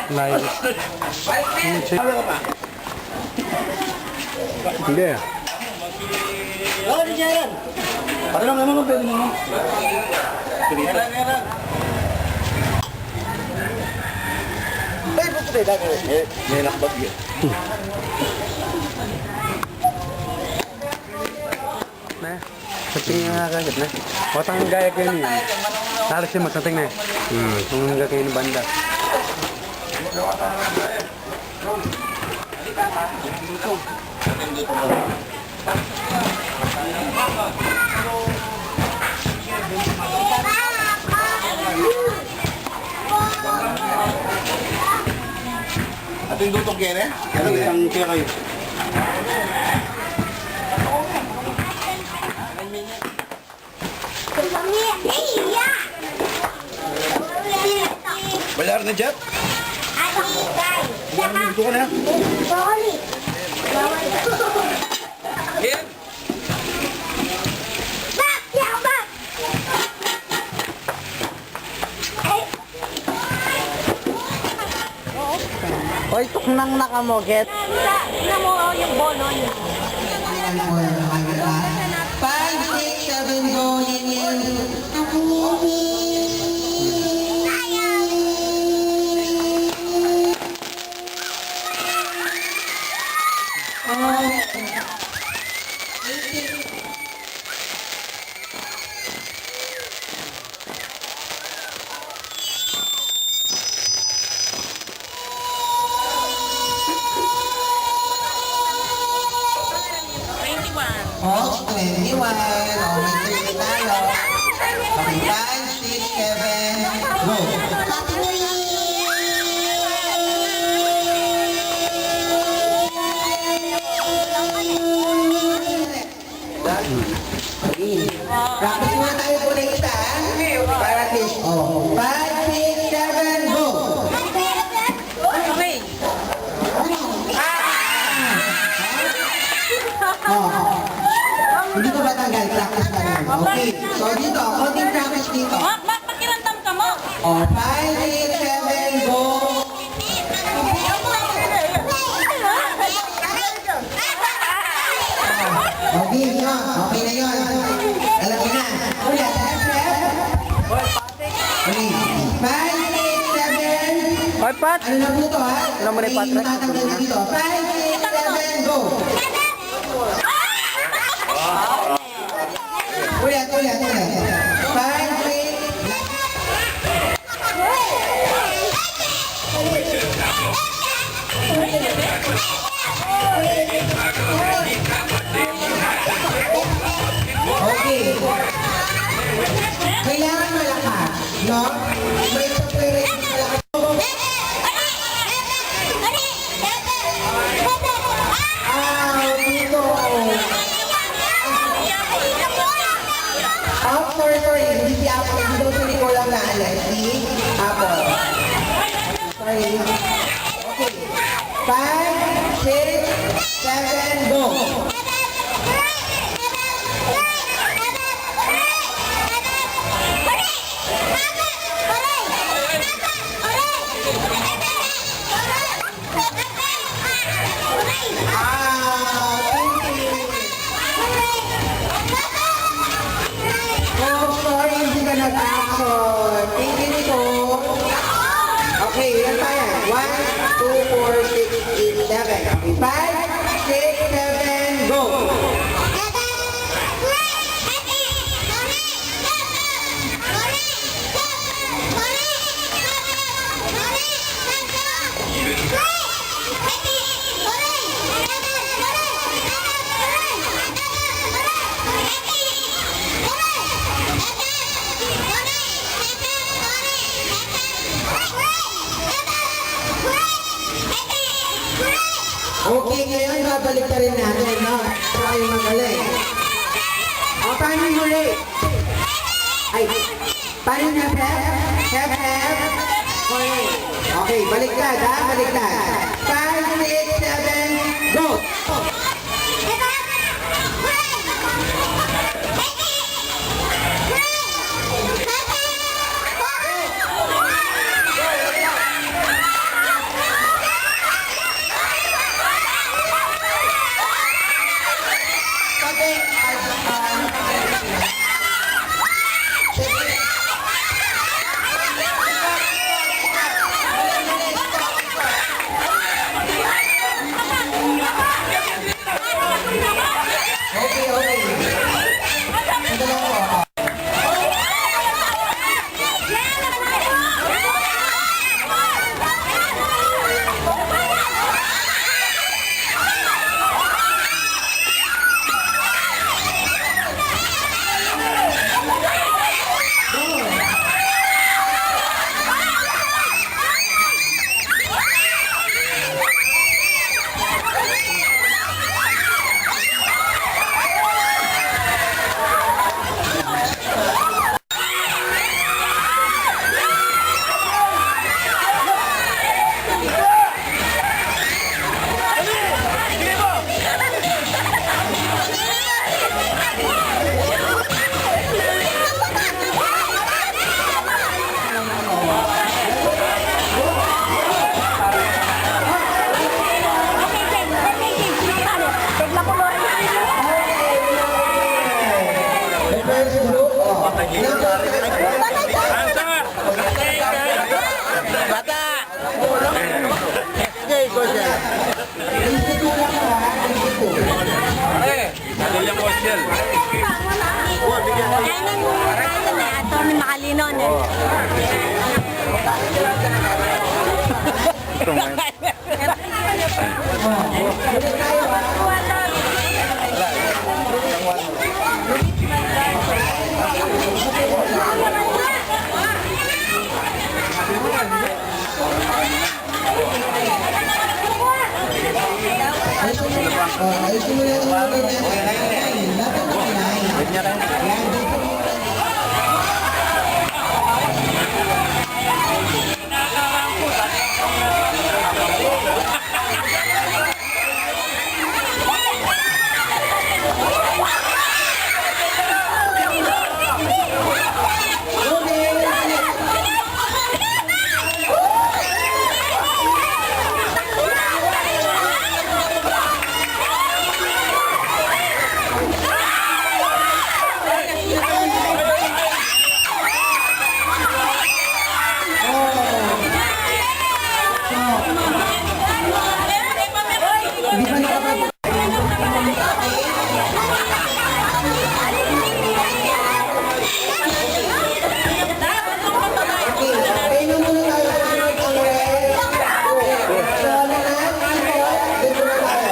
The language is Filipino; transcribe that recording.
Live. Hindi ah. Oh, di yan. Para lang naman pwede mo. Meron. Ay, buto tayo dami. May nakbag yun. Na. Sating nga kagad na. Otang gaya kayo niya. Halos siya magsating na. Kung nga kayo ni banda. Ating dutong kere? Ano isang kere kayo? Balar na Jeff? Dito ka na. Oy, tuknang nakamoget. Na mo yung bono niya. 5, 6, 7, go, yin. Hawks 21. Oh, may 30 tayo. Okay, 5, 6, 7, go. Happy New Practice muna tayo po na isa. Para at least, oh. 5, 6, 7, go. Okay. Oh. Hindi ko ba tanggal? Practice pa rin. Okay. So dito, konting practice dito. Pakiramdam ka mo. Oh, 5, 6, 7, go. Okay, yun. Okay na yun. Alam mo na. Ulit, step. Okay. 5, 6, 7. Ay, Pat! Ano lang dito ha? Alam mo na yung Patrick? May tatanggal na dito. 5, 6, 7, go. Ulit. 5, 6. Okay. Kailangan malakas, no? May preparation malakas. Dito. Sorry. Hindi si Apple. Hindi daw sili ko lang naalas. Si Apple. Sorry. Okay. 5, 6, 7, go. Sorry, hindi ka nag-action. Thank you, Nicole. Okay, ilan pa yan? 1, 2, 4, 6, 8, 7. Okay, 5, 6, 7, go. Okay, ngayon babalik ka rin natin, no? Para kayo magaling. O, paano yung huli? Ay, paano yung hep? Okay, baliktad, ha? Baliktad. 5, 6, 7, go! Pilinon eh. Ayos mo yan ang mga ganyan. Dapat mo kinain. Hindi pa nakapag- Okay, painom muna tayo ng ang red. So, ano na? Dito na tayo.